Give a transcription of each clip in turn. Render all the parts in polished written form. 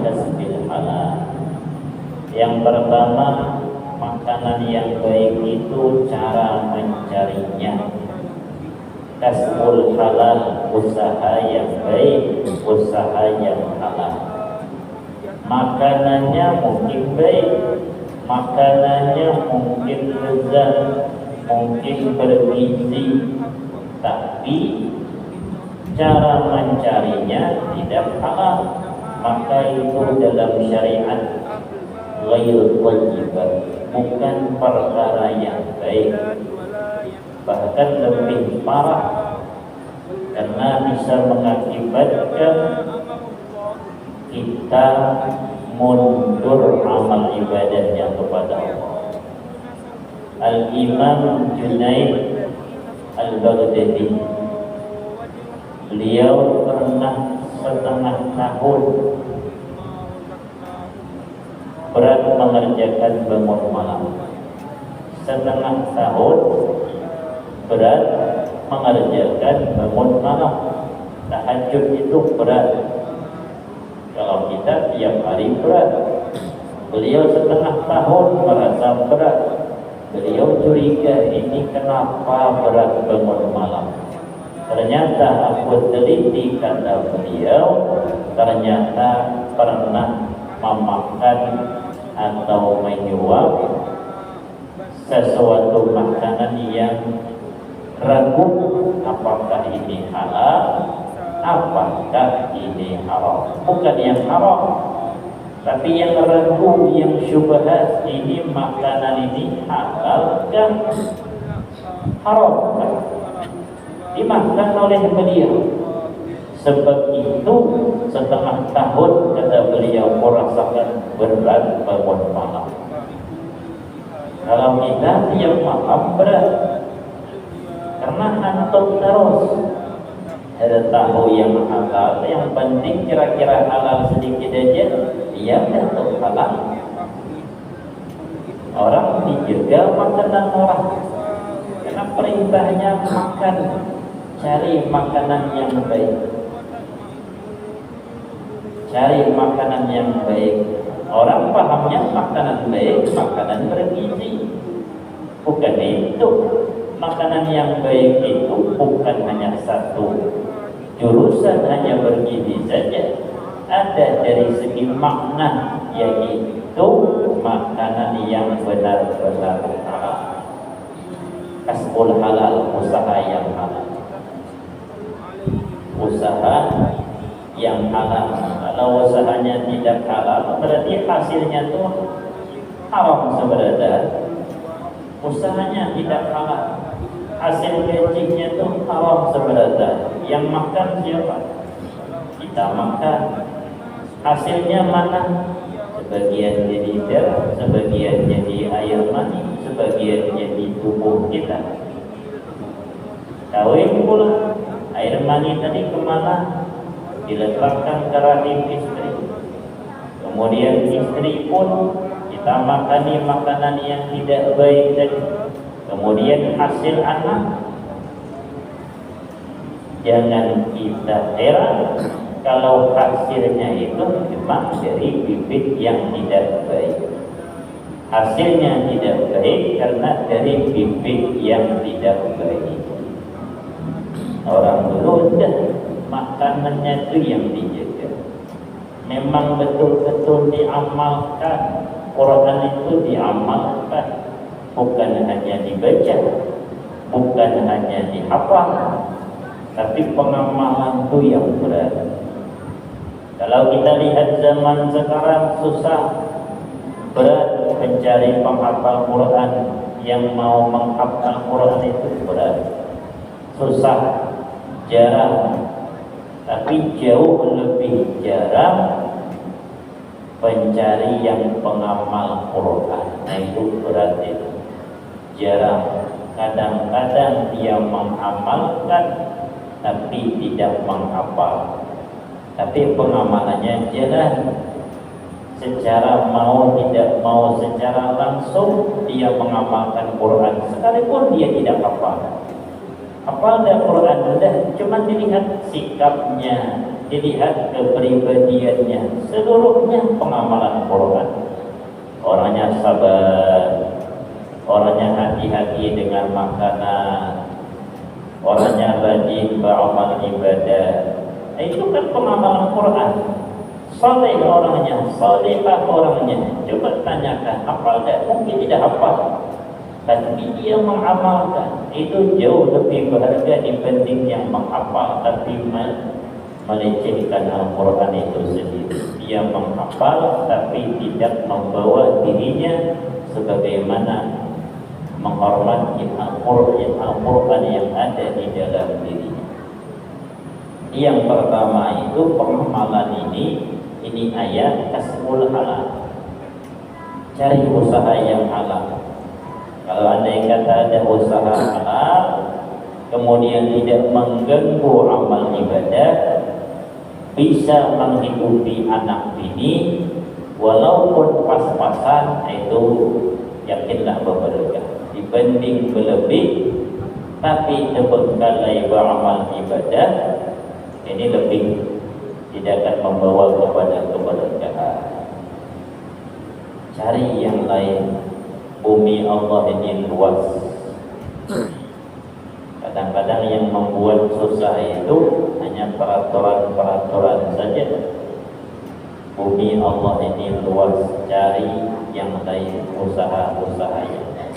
kasbil halal. Yang pertama, makanan yang baik itu cara mencarinya. Kasbul halal, usaha yang baik, usaha yang halal. Makanannya mungkin baik, makanannya mungkin lezat, mungkin bergizi, tapi cara mencarinya tidak halal, maka itu dalam syariat ghairu thayyibah, bukan perkara yang baik, bahkan lebih parah, karena bisa mengakibatkan kita mundur amal ibadahnya kepada Allah. Al-Imam Junaid Al-Baghdadi, beliau pernah setengah tahun berat mengerjakan bangun malam. Setengah tahun berat mengerjakan bangun malam. Tahajud itu berat. Kalau kita tiap hari berat. Beliau setengah tahun merasa berat. Beliau curiga, ini kenapa berat bangun malam. Ternyata aku teliti, kata beliau, ternyata pernah memakan atau menyuap sesuatu makanan yang ragu apakah ini halal, apakah ini haram. Bukan yang haram, tapi yang ragu, yang syubhat, ini makanan ini halal kan haram kan? Dimakan oleh beliau. Sebab itu setengah tahun, kata beliau, merasakan berat bangun malam. Kalau kita tiap malam berat, karena ngantuk terus. Ada tahu yang halal, yang penting kira-kira halal sedikit aja, dia ngantuk halal. Orang dijaga makanan orang, karena perintahnya makan, cari makanan yang baik. Cari makanan yang baik. Orang pahamnya makanan baik, makanan bergizi. Bukan itu. Makanan yang baik itu bukan hanya satu jurusan, hanya bergizi saja. Ada dari segi makna, yaitu makanan yang benar-benar halal. Kasbul halal, usaha yang halal. Usaha yang halal. Kalau usahanya tidak halal, berarti hasilnya itu haram sebenarnya. Usahanya tidak halal, hasil gajinya itu haram sebenarnya. Yang makan siapa? Kita makan. Hasilnya mana? Sebagian jadi darah, sebagian jadi air mani, sebagian jadi tubuh kita. Kawin pula, air mani tadi kemana? Diletakkan ke rahim istri. Kemudian istri pun kita makani makanan yang tidak baik tadi. Kemudian hasil anak, jangan kita heran kalau hasilnya itu memang dari bibit yang tidak baik. Hasilnya tidak baik karena dari bibit yang tidak baik. Orang dulu makanannya itu yang dijaga. Memang betul-betul diamalkan. Quran itu diamalkan, bukan hanya dibaca, bukan hanya dihafal, tapi pengamalan itu yang berat. Kalau kita lihat zaman sekarang susah, berat mencari penghafal Quran. Yang mau menghafal Quran itu berat, susah, jarang. Tapi jauh lebih jarang pencari yang pengamal Quran. Nah itu berat itu. Jarang. Kadang-kadang dia mengamalkan tapi tidak menghafal. Tapi pengamalannya jalan. Secara mau tidak mau, secara langsung dia mengamalkan Quran. Sekalipun dia tidak hafal. Hafal dan Quran sudah, cuma dilihat sikapnya, dilihat kepribadiannya, seluruhnya pengamalan Quran. Orangnya sabar, orangnya hati-hati dengan makanan, orangnya rajin beramal ibadah. Itu kan pengamalan Quran. Saleh orangnya, salehah orangnya. Coba tanyakan, hafal tak? Mungkin tidak hafal, tapi dia mengamalkan. Itu jauh lebih berharga dibanding yang menghafal tapi melecehkan Al-Quran itu sendiri. Dia menghafal tapi tidak membawa dirinya sebagaimana menghormati Al-Quran yang ada di dalam dirinya. Yang pertama itu pengamalan ini ayat kasbul halal. Cari usaha yang halal. Kalau ada yang kata ada usaha halal, kemudian tidak mengganggu amal ibadah, bisa menghidupi anak bini, walaupun pas-pasan, itu yakinlah berberkah. Dibanding berlebih, tapi terbengkalai beramal ibadah, ini lebih tidak akan membawa kepada keberkahan. Cari yang lain. Bumi Allah ini luas. Kadang-kadang yang membuat susah itu hanya peraturan-peraturan saja. Bumi Allah ini luas, cari yang lain, usaha-usaha yang lain.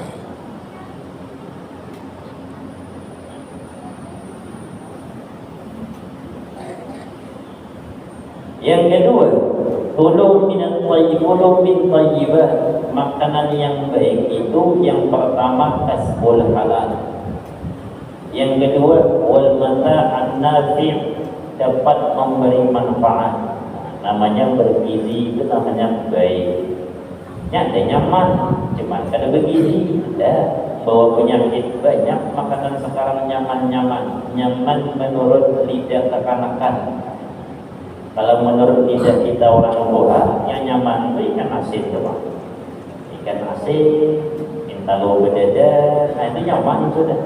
Yang kedua, kullu min thayyibah, makanan yang baik itu yang pertama kasbul halal. Yang kedua, wal mata'an nafi', dapat memberi manfaat. Namanya bergizi itu namanya baik. Ya, ada nyaman, cuman kada bergizi, ada bawa penyakit banyak. Makanan sekarang nyaman menurut lidah kekanakan. Kalau menurut lidah kita orang tua, yang nyaman itu ikan asin doang. Ikan asin, intalo bedada, nah itu nyaman sudah.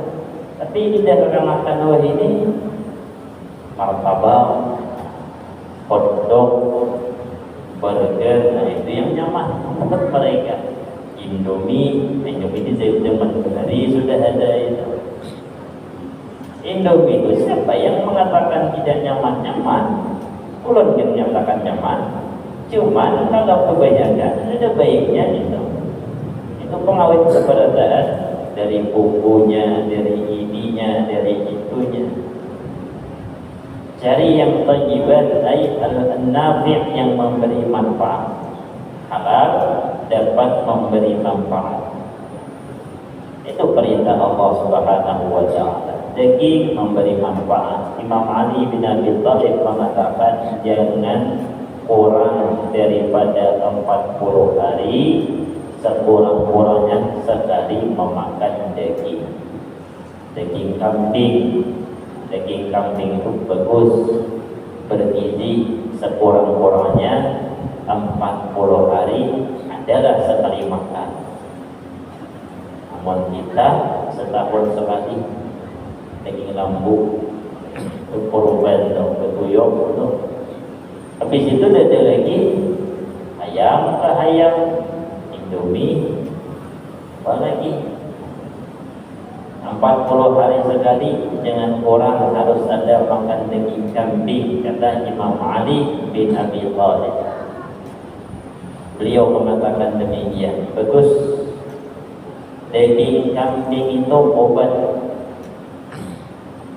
Tapi lidah kekanakan wah ini martabak, hotdog, burger, nah itu yang nyaman menurut mereka. Indomie ini zaman hari sudah ada itu. Indomie itu siapa yang mengatakan tidak nyaman? Ulun yang menyatakan nyaman. Cuman kalau kebanyakan ada baiknya itu. Itu pengawet keberadaan dari bumbunya, dari ininya, dari itunya. Cari yang thayyibat, ay al-nafi' yang memberi manfaat. Halal dapat memberi manfaat. Itu perintah Allah Subhanahu wa taala. Daging memberi manfaat. Imam Ali bin Abi Thalib mengatakan jangan kurang daripada 40 hari, sekurang-kurangnya sekali memakan daging. Daging kambing itu bagus, bergizi, sekurang-kurangnya 40 hari adalah sekali makan. Namun kita setahun sekali daging lambu, kurban, betuyok itu. Habis itu ada lagi ayam, Indomie, apa lagi? 40 hari sekali, jangan kurang, harus ada makan daging kambing, kata Imam Ali bin Abi Thalib. Beliau mengatakan demikian. Bagus. Daging kambing itu obat.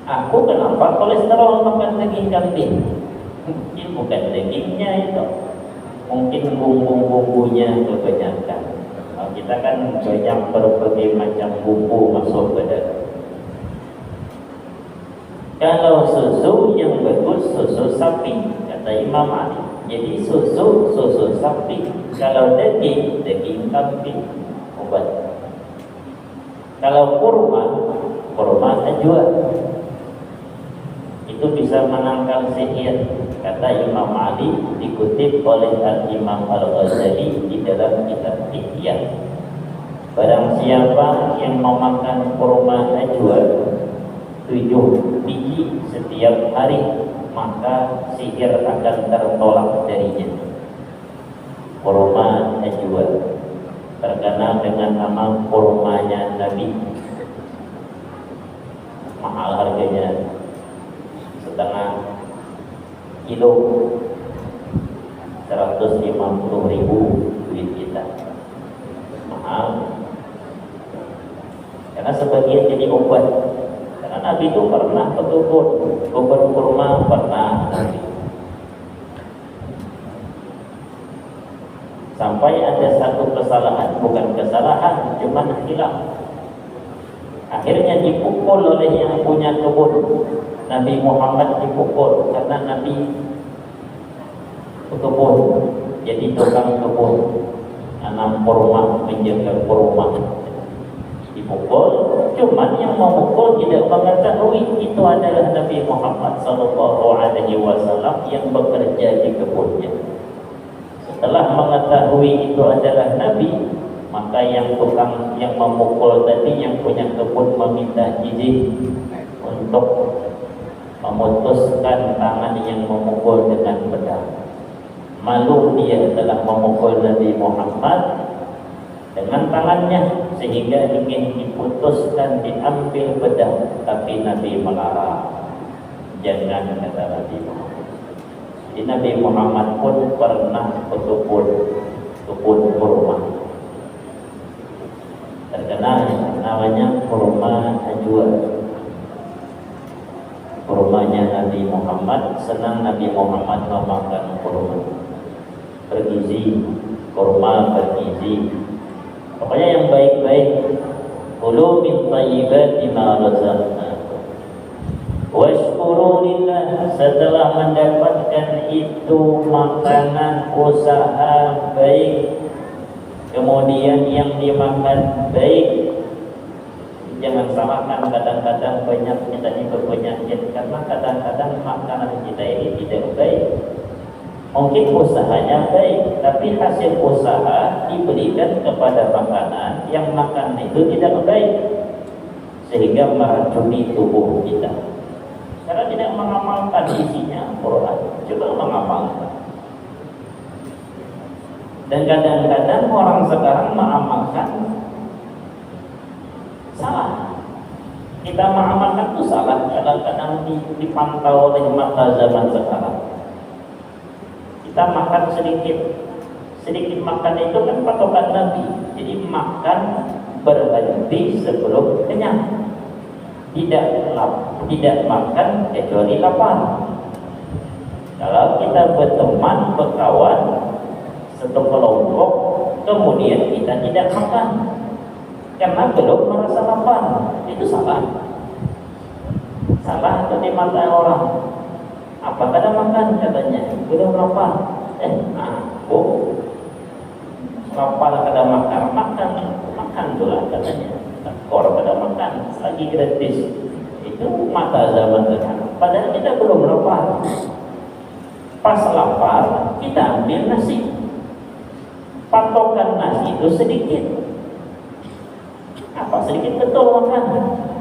Aku kenapa kolesterol makan daging kambing? Mungkin bukan dagingnya itu, mungkin bumbu-bumbunya kebanyakan. Kita kan banyak berbagai macam bumbu masuk ke dalam. Kalau susu yang bagus susu sapi, kata Imam Ali. Jadi susu sapi. Kalau daging kambing, obat. Kalau kurma ajwa, itu bisa menangkal sihir, kata Imam Ali, dikutip oleh Imam Al-Ghazali di dalam kitab Ihya. Barang siapa yang memakan kurma ajwa 7 biji setiap hari, maka sihir akan tertolak darinya. Kurma najwa terkenal dengan nama kurmanya Nabi, mahal harganya, setengah kilo, 150.000 duit kita, mahal. Karena sebagian jadi obat. Karena Nabi itu pernah ke kebun kurma, pernah Nabi. Sampai ada satu kesalahan, bukan kesalahan, cuma hilang. Akhirnya dipukul oleh yang punya kebun. Nabi Muhammad dipukul karena Nabi kebun, jadi tukang kebun, nanam kurma, menjaga kurma. Dipukul, cuman yang memukul tidak mengetahui itu adalah Nabi Muhammad SAW yang bekerja di kebunnya. Setelah mengetahui itu adalah Nabi, maka yang tukang yang memukul tadi, yang punya kebun, meminta izin untuk memutuskan tangan yang memukul dengan pedang. Malu dia telah memukul Nabi Muhammad dengan tangannya, sehingga ingin diputuskan, diambil pedang, tapi Nabi melarang. Jangan, kata Nabi Muhammad. Jadi Nabi Muhammad pun pernah ke kebun kurma, terkenal namanya kurma najwa. Kurmanya Nabi Muhammad, senang Nabi Muhammad memakan kurma, bergizi, kurma bergizi. Pokoknya yang baik-baik. Kulu min thayyibati ma razaqnakum washkuru lillah. Setelah mendapatkan itu makanan usaha baik, kemudian yang dimakan baik, jangan salahkan kadang-kadang banyak kita ini berpenyakit karena kadang-kadang makanan kita ini tidak baik. Mungkin usahanya baik, tapi hasil usaha diberikan kepada makanan yang makan itu tidak baik, sehingga meracuni tubuh kita. Karena tidak mengamalkan isinya Quran, coba mengamalkan. Dan kadang-kadang orang sekarang mengamalkan salah. Kita mengamalkan itu salah, kadang-kadang dipantau oleh mata zaman sekarang. Kita makan sedikit makan itu kan patokan Nabi. Jadi makan berhenti sebelum kenyang. Tidak makan kecuali lapar. Kalau kita berteman, berkawan satu kelompok, kemudian kita tidak makan karena belum merasa lapar, itu salah. Salah itu di mata orang. Apa kada makan, katanya belum lapar. Lapar kada makan pula katanya. Kor kada makan, lagi gratis. Itu mata zaman sekarang. Padahal kita belum lapar. Pas lapar, kita ambil nasi. Patokan nasi itu sedikit. Apa sedikit betul makan?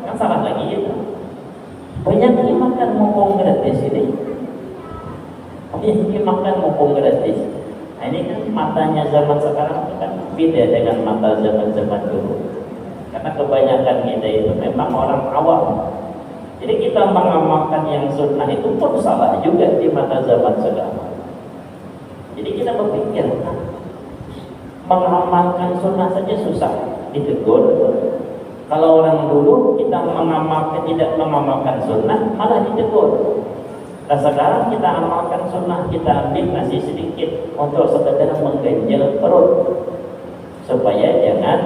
Kan salah lagi itu. Banyak dimakan mumpung gratis ini. Banyak dimakan mumpung gratis. Nah, ini kan matanya zaman sekarang kan beda dengan mata zaman-zaman dulu. Karena kebanyakan kita itu memang orang awam. Jadi kita mengamalkan yang sunnah itu pun salah juga di mata zaman sekarang. Jadi kita berpikir, mengamalkan sunnah saja susah, ditegur. Kalau orang dulu kita tidak mengamalkan sunnah malah ditegur. Nah sekarang kita amalkan sunnah, kita ambil nasi sedikit untuk sekedar mengganjal perut supaya jangan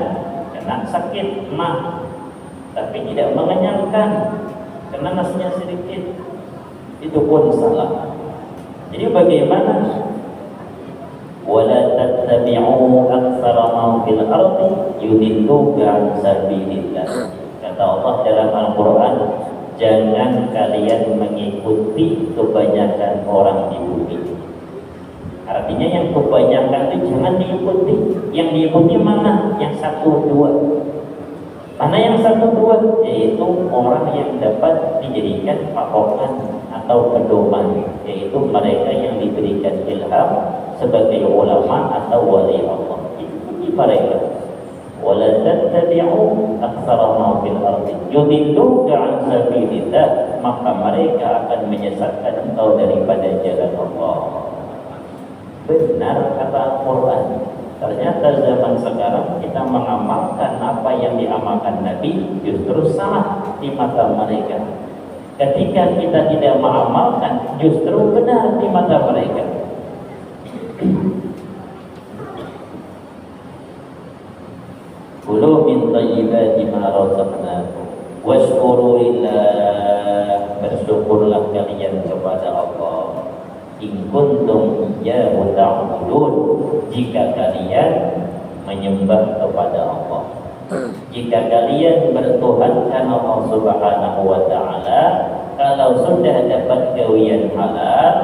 kena sakit mah, tapi tidak mengenyangkan karena nasinya sedikit, itu pun salah. Jadi bagaimana? Wala tattabi'u aktsara ma fil ardi yudilluka 'an sabilillah. Kata Allah dalam Al-Qur'an, jangan kalian mengikuti kebanyakan orang di bumi. Artinya yang kebanyakan itu jangan diikuti. Yang diikuti mana? Yang 1-2. Mana yang 1-2? Yaitu orang yang dapat dijadikan patokan atau pedoman, yaitu mereka yang diberikan ilham sebagai ulama atau wali Allah. Ikuti mereka. Wala tattabi'u aktsara ma fil ardi yudilluka 'an sabilillah, maka mereka akan menyesatkan engkau daripada jalan Allah. Benar kata Al-Quran. Ternyata zaman sekarang kita mengamalkan apa yang diamalkan Nabi justru salah di mata mereka. Ketika kita tidak mengamalkan justru benar di mata mereka. Kulu min thayyibati ma razaqnakum washkuru lillah, bersyukurlah kalian kepada Allah. In kuntum iyyahu ta'budun, jika kalian menyembah kepada Allah. Jika kalian bertuhankan Allah Subhanahu wa ta'ala, kalau sudah dapat gawian halal,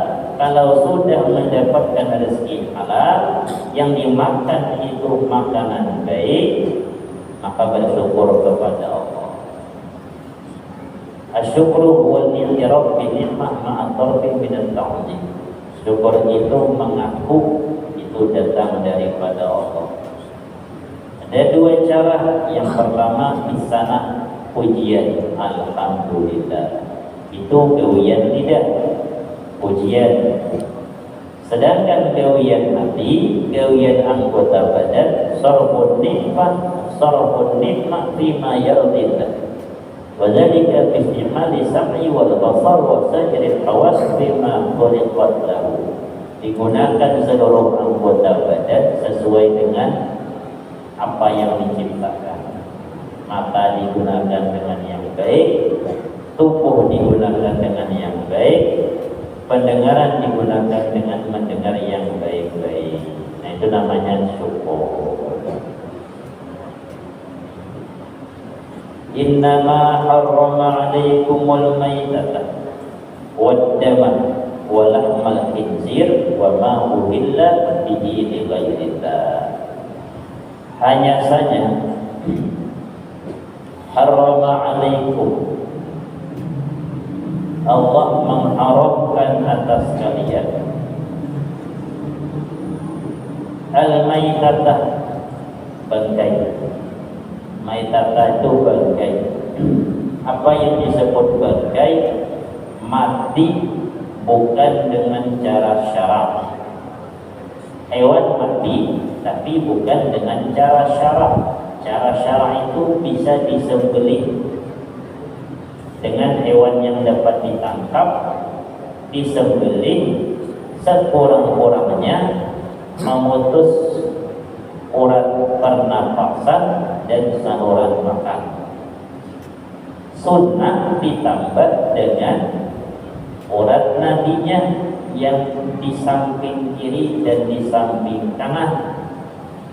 kalau sudah mendapatkan rezeki halal, yang dimakan itu makanan baik, maka bersyukur kepada Allah. Asyukru huwa al-i'tiraf bi ni'mah ma'a tarfi min at-ta'zim. Syukur itu mengaku itu datang daripada Allah. Ada dua cara. Yang pertama bisana pujian, alhamdulillah. Itu gawian lidah, pujian. Sedangkan gawian hati, gawian anggota badan, sarfun nikmah fima yardillah. Wadzalika bi istimali sam'i wal basar wa sajril hawas bima khuliqat lahu. Digunakan seluruh anggota badan sesuai dengan apa yang diciptakan. Mata digunakan dengan yang baik, tubuh digunakan dengan yang baik, pendengaran digunakan dengan mendengar yang baik-baik. Nah, itu namanya syukur. Innama harrama 'alaikumul maitata wad-dama wa lahmal khinzir wa ma uhilla bihi li ghairillah. Hanya saja harrama 'alaikum, Allah mengharamkan atas kalian al-maitatah, bangkai. Maitata itu bangkai. Apa yang disebut bangkai? Mati bukan dengan cara syaraf. Hewan mati tapi bukan dengan cara syaraf. Cara syaraf itu bisa disembelih. Dengan hewan yang dapat ditangkap, disembelih sekurang-kurangnya, memutus urat pernapasan dan saluran makan. Sunnah ditambah dengan urat nadinya yang di samping kiri dan di samping kanan.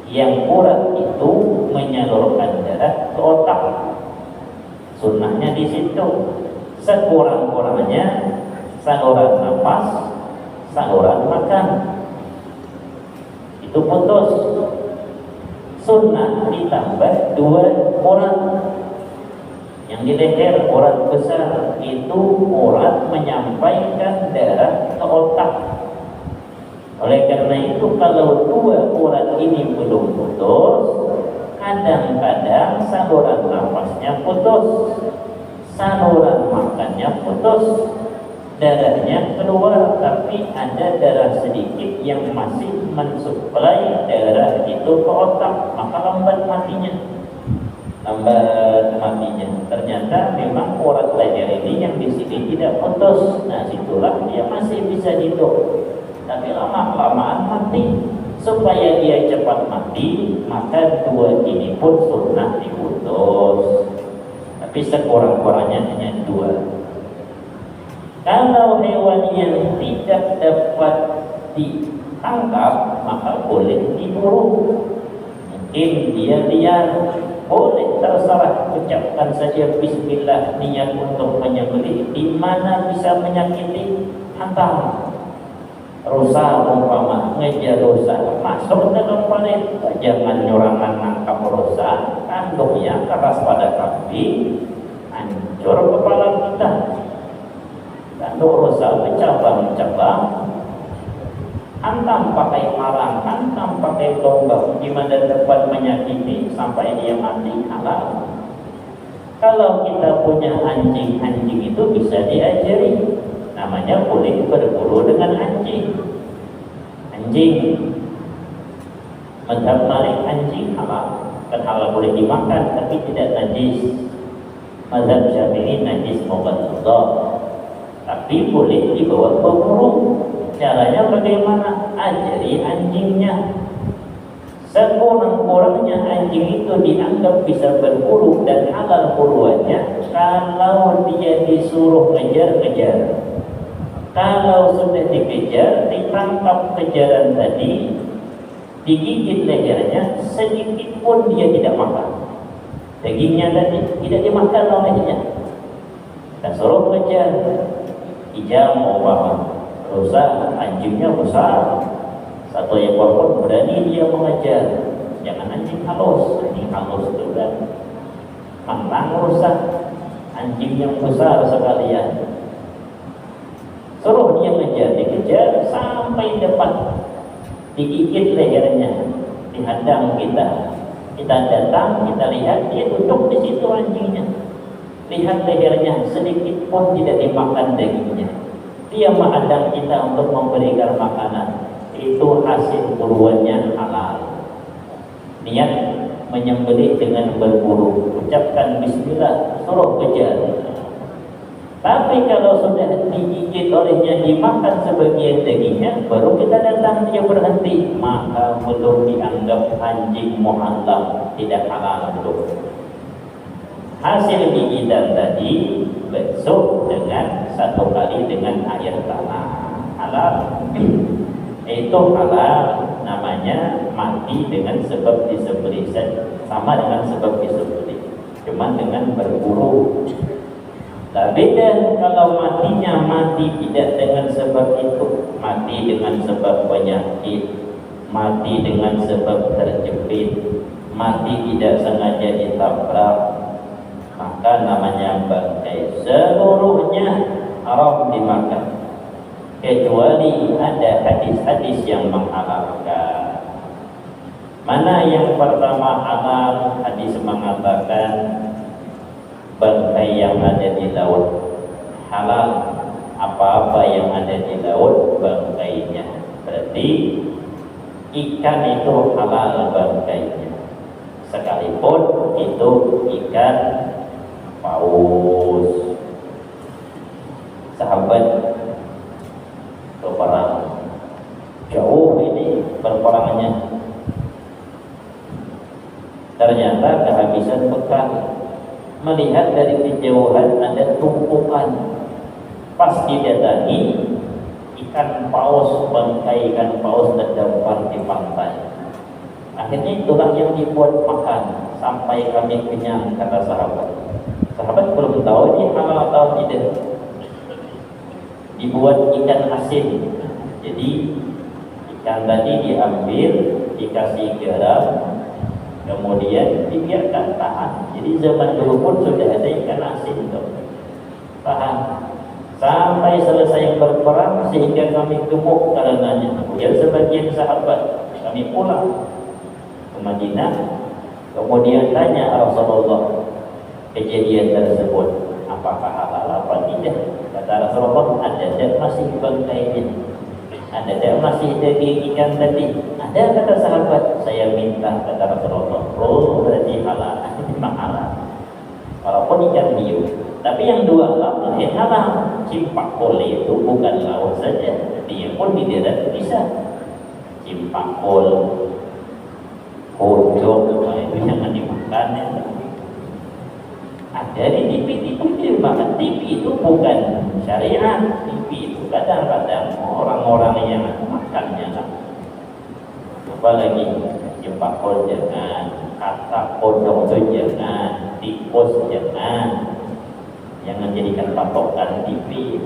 Yang urat itu menyalurkan darah ke otak. Sunnahnya di situ. Sekurang-kurangnya saluran napas, saluran makan itu putus. Sunnah ditambah dua urat. Yang di leher urat besar itu urat menyampaikan darah ke otak. Oleh karena itu kalau dua urat ini belum putus, kadang-kadang saluran nafasnya putus, saluran makannya putus, darahnya keluar, tapi ada darah sedikit yang masih mensuplai darah itu ke otak, maka lambat matinya. Ternyata memang urat leher ini yang di sini tidak putus. Nah, situlah dia masih bisa hidup. Tapi lama-lamaan mati. Supaya dia cepat mati, maka dua ini pun sunnah diputus. Tapi sekurang-kurangnya hanya dua. Kalau hewan yang tidak dapat ditangkap, maka boleh diburu. Mungkin dia liar, boleh, terserah, ucapkan saja bismillah, niat untuk menyembelih. Di mana bisa menyakiti? Hantam. Rusa umpama ngejar rusa, masuk dalam parit. Jangan nyurangan nangkap rusa, kandungnya keras pada kaki, hancur kepala kita. Dan untuk rusak bercabang-cabang, hantam pakai parang, hantam pakai tombak, gimana dapat menyakiti sampai dia mati, halal. Kalau kita punya anjing itu bisa diajari, namanya boleh berburu dengan anjing. Mazhab Malik anjing halal, kan halal boleh dimakan tapi tidak najis. Mazhab Syafi'i najis mubazzadah, tapi boleh dibawa berburu. Caranya bagaimana? Ajari anjingnya. Sekurang-kurangnya anjing itu dianggap bisa berburu dan halal buruannya kalau dia disuruh ngejar-ngejar. Kalau sudah dikejar, ditangkap kejaran tadi, digigit lehernya, sedikit pun dia tidak makan. Dagingnya tadi tidak dimakan olehnya. Dan suruh ngejar, hijam mau rusak, anjingnya besar, satu ekor pun berani dia mengejar. Jangan anjing halus itu kan menang rusak, anjing yang besar sekalian. Suruh dia ngejar, dikejar sampai depan, digigit lehernya, dihadang kita. Kita datang, kita lihat dia duduk di situ anjingnya. Lihat lehernya, sedikit pun tidak dimakan dagingnya. Dia menghadang kita untuk memberikan makanan. Itu hasil buruannya halal. Niat menyembelih dengan berburu, ucapkan bismillah, suruh kejar. Tapi kalau sudah digigit olehnya, dimakan sebagian dagingnya, baru kita datang dia berhenti, maka belum dianggap anjing muhallam, tidak halal belum. Hasil gigitan tadi besok dengan satu kali dengan air tanah, halal. Itu halal, namanya mati dengan sebab disembelih, sama dengan sebab disembelih, cuman dengan berburu. Tak beda kalau matinya mati tidak dengan sebab itu, mati dengan sebab penyakit, mati dengan sebab terjepit, mati tidak sengaja ditabrak, maka namanya bangkai. Seluruhnya haram dimakan, kecuali ada hadis-hadis yang menghalalkan. Mana yang pertama halal? Hadis mengatakan bangkai yang ada di laut halal, apa-apa yang ada di laut bangkainya. Berarti ikan itu halal bangkainya, sekalipun itu ikan paus. Sahabat berperang jauh ini berperangnya, ternyata kehabisan bekal. Melihat dari kejauhan ada tumpukan, pas didatangi ikan paus, bangkai ikan paus terdampar di pantai. Akhirnya itulah yang dibuat makan sampai kami kenyang, kata sahabat. Sahabat belum tahu ini halal atau tidak. Dibuat ikan asin, jadi ikan tadi diambil, dikasih garam, kemudian dibiarkan tahan. Jadi zaman dulu pun sudah ada ikan asin itu tahan sampai selesai berperang sehingga kami gemuk karenanya. Kemudian sebagian sahabat kami pulang ke Madinah, kemudian tanya Rasulullah kejadian tersebut, apakah halal apa tidak? Kata Rasulullah, ada dan masih bangkainya, ada dan masih daging ikan tadi. Ada, kata sahabat. Saya minta, kata Rasulullah. Oh, berarti halal. Memang halal, walaupun ikan hiu. Tapi yang dua halal, halal. Cimpakul itu bukan laut saja, dia pun di darat bisa. Cimpakul, kodok, itu jangan dimakan ya. Ada di TV dimakan. TV itu bukan syariat. TV itu kadang-kadang orang-orang yang makannya lah. Apalagi jempakol jangan, kata kodok itu jangan, tikus jangan jadikan patokan TV.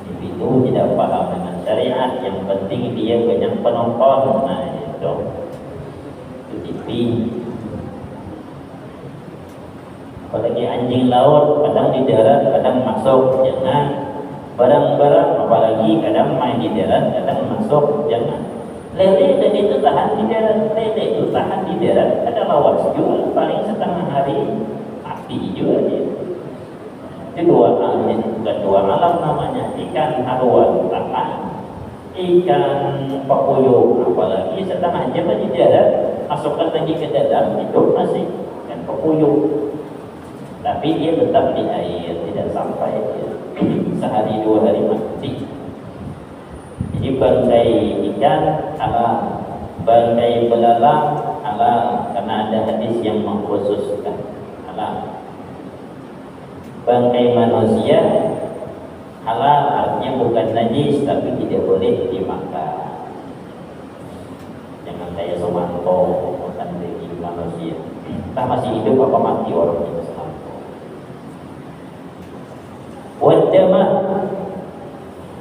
TV itu tidak paham dengan syariat, yang penting dia banyak penonton. Nah itu TV. Apalagi anjing laut, kadang di darat, kadang masuk, jangan. Barang-barang apalagi kadang main di darat, kadang masuk, jangan. Lele dan itu tahan di darat, lele itu tahan di darat, ada lawas juga, paling setengah hari mati juga dia. Itu dua alam, bukan dua alam namanya, ikan haruan tahan, ikan pepuyuh apalagi setengah jam di darat, masukkan lagi ke dalam itu masih ikan pepuyuh, tapi dia tetap di air, tidak sampai sehari dua hari mati. Jadi bangkai ikan halal, bangkai belalang halal, karena ada hadis yang mengkhususkan halal. Bangkai manusia halal, artinya bukan najis tapi tidak boleh dimakan. Jangan kayak Sumanto makan daging manusia. Entah masih hidup apa mati orang itu Sumanto. Wadamah,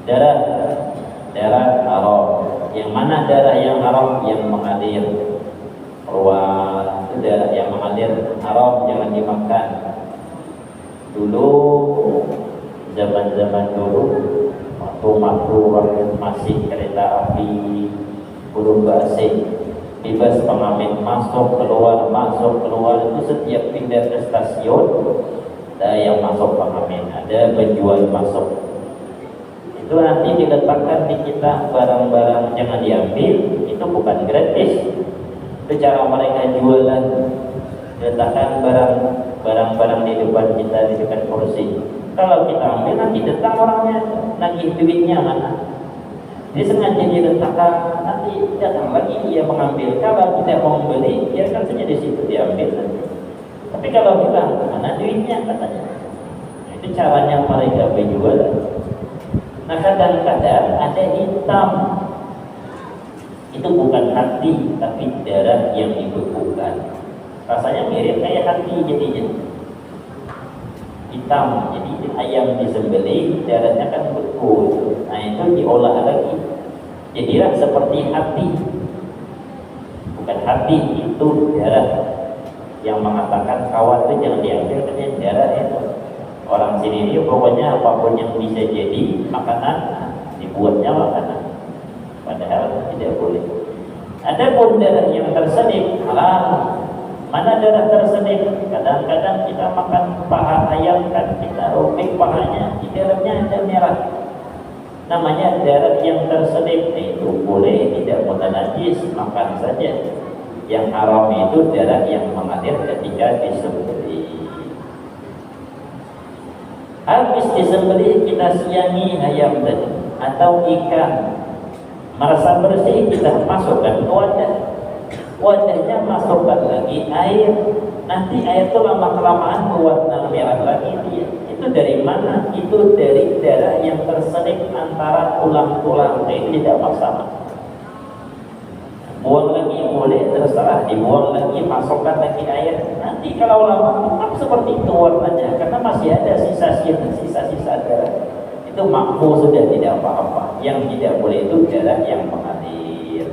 darah haram. Yang mana darah yang haram? Yang mengalir keluar, itu darah yang mengalir haram, jangan dimakan. Dulu zaman dulu waktu masih kereta api belum basi, bebas pengamen masuk keluar itu setiap pindah ke stasiun ada yang masuk pengamen, ada penjual masuk. Itu nanti diletakkan di kita barang-barang jangan diambil, itu bukan gratis. Itu cara mereka jualan, letakkan barang-barang di depan kita, di depan kursi. Kalau kita ambil nanti datang orangnya nagih duitnya mana. Dia sengaja diletakkan, nanti datang lagi dia mengambil. Kalau tidak mau membeli, biarkan saja di situ diambil nanti. Tapi kalau bilang mana duitnya katanya, itu caranya mereka berjualan. Nah kadang-kadang ada hitam, itu bukan hati tapi darah yang dibekukan. Rasanya mirip kayak hati jadinya, hitam. Jadi ayam disembelih darahnya kan beku, nah itu diolah lagi jadilah seperti hati. Bukan hati, itu darah. Yang mengatakan kawan itu jangan diambil katanya darah itu. Orang sini ini pokoknya apapun yang bisa jadi makanan, dibuatnya makanan, padahal tidak boleh. Adapun darah yang terselip halal. Mana darah terselip? Kadang-kadang kita makan paha ayam kan, kita robek pahanya, di dalamnya ada merah. Namanya darah yang terselip, itu boleh, tidak mutanajis, makan saja. Yang haram itu darah yang mengalir ketika disembelih. Habis disembelih kita siangi ayam tadi atau ikan, merasa bersih kita masukkan ke wadah. Wadahnya masukkan lagi air. Nanti air itu lama-kelamaan berwarna merah lagi dia. Itu dari mana? Itu dari darah yang terselip antara tulang-tulang. Ini tidak masalah. Buang lagi boleh, terserah. Dibuang lagi, masukkan lagi air. Nanti kalau lama tetap seperti itu warnanya, karena masih ada sisa-sisa darah. Itu makfu sudah, tidak apa-apa. Yang tidak boleh itu darah yang mengalir.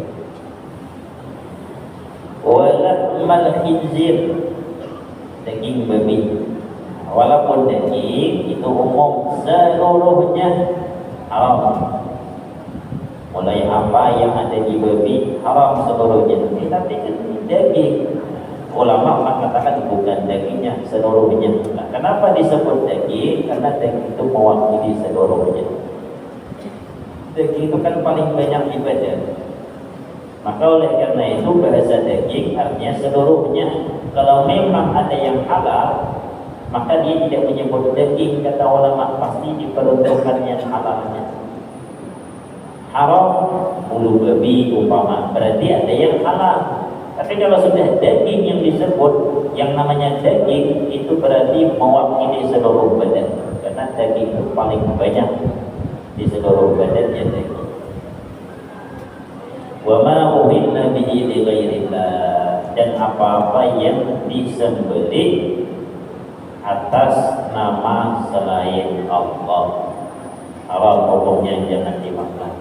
Walahmal khinzir, daging babi. Walaupun daging itu umum seluruhnya haram. Mulai apa yang ada di babi haram seluruhnya. Tapi daging, ulama mengatakan bukan dagingnya seluruhnya. Nah, kenapa disebut daging? Karena daging itu mewakili seluruhnya. Daging itu kan paling banyak di badan. Maka oleh karena itu bahasa daging artinya seluruhnya. Kalau memang ada yang halal, maka dia tidak menyebut daging, kata ulama, pasti diperuntukkannya halalnya. Haram bulu babi umpama, berarti ada yang halal. Tapi kalau sudah daging yang disebut, yang namanya daging itu berarti mewakili seluruh badan, karena daging itu paling banyak di seluruh badannya daging. Wa ma uhilla bihi li ghairillah, dan apa-apa yang disembelih atas nama selain Allah haram hukumnya, jangan dimakan.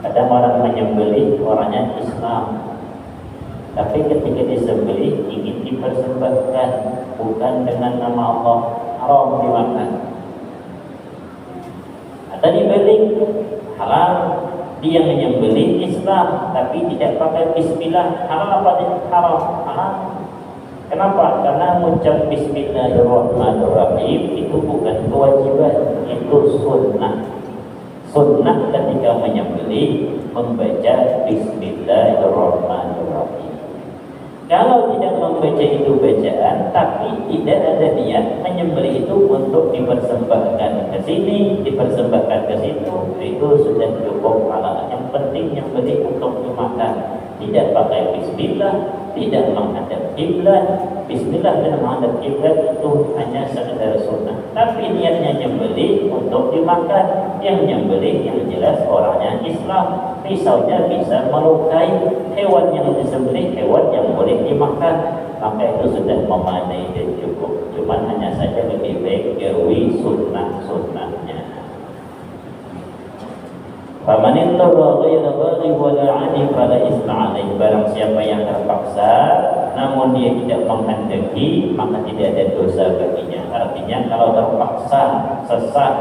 Ada orang menyembelih orangnya Islam, tapi ketika disembelih ingin dipersembahkan bukan dengan nama Allah, haram dimakan. Tadi beli halal, dia menyembelih Islam tapi tidak pakai bismillah, halal apa tidak? Haram. Halal. Kenapa? Karena mengucap bismillahirrahmanirrahim itu bukan kewajiban, itu sunnah. Sunnah ketika menyembelih membaca bismillahirrahmanirrahim. Kalau tidak membaca itu bacaan, tapi tidak ada niat menyembelih itu untuk dipersembahkan ke sini, dipersembahkan ke situ, itu sudah cukup halal. Yang penting nyembelih untuk dimakan, tidak pakai bismillah, tidak menghadap kiblat. Bismillah dan menghadap kiblat itu hanya sekedar sunnah. Tapi niatnya nyembelih untuk dimakan, yang nyembelih yang jelas orangnya Islam. Misalnya bisa melukai hewan yang disembelih, hewan yang boleh dimakan, maka itu sudah memadai dan cukup. Cuman hanya saja lebih baik jauhi sunnah-sunnahnya. Faman ittaba ghayra baghi wala 'ani fala isma 'alaihi. Barang siapa yang terpaksa namun dia tidak menghendaki, maka tidak ada dosa baginya. Artinya kalau terpaksa sesat,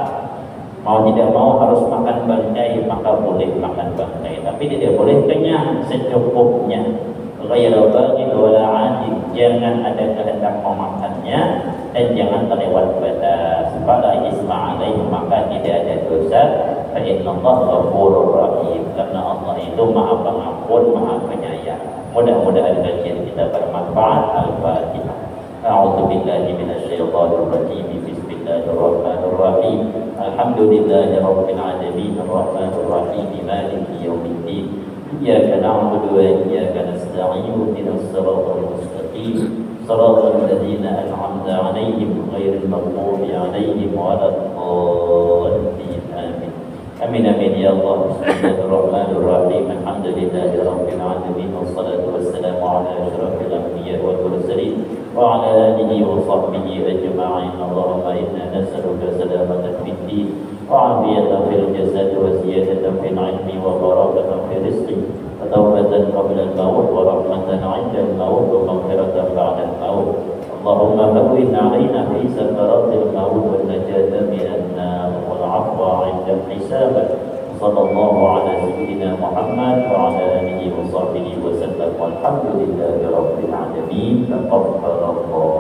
mau tidak mau harus makan bangkai, maka boleh makan bangkai, tapi tidak boleh kenyang, secukupnya. Ghayra baghi wala 'ani, jangan ada kehendak memakannya dan jangan terlewat batas. Fala isma 'alaihi, maka tidak ada dosa. Fa innallaha ghafurur rahim, karena Allah itu Maha Pengampun, Maha Penyayang. Mudah-mudahan kajian kita bermanfaat. Al-Fatihah. A'udzu billahi minasyaitonir rajim. Bismillahirrahmanirrahim. Alhamdulillahi rabbil alamin, arrahmanir rahim, maliki yaumiddin. Iyyaka na'budu wa iyyaka nasta'in. Ihdinas siratal mustaqim. Shiratal ladzina an'amta 'alaihim ghairil maghdubi 'alaihim waladdallin. Amin. Amin amin ya Allah. Bismillahirrahmanirrahim. Alhamdulillahi rabbil alamin, wassalatu wassalamu ala asyrafil anbiya'i wal mursalin wa ala alihi wa sahbihi ajma'in. Allahumma inna nas'aluka salamatan fid din wa 'afiyatan fil jasad wa ziyadatan fil 'ilmi wa barakatan fil rizqi wa tawbatan qabla al-maut wa rahmatan 'inda al-maut wa maghfiratan ba'da al-maut. Allahumma hawwin 'alaina fi sakaratil maut wal najata minan nar wal 'afwa 'inda al-hisab. Sallallahu ala sayyidina Muhammad wa ala alihi wa sahbihi wa sallam. Walhamdulillahi rabbil alamin. Taqabbalallahu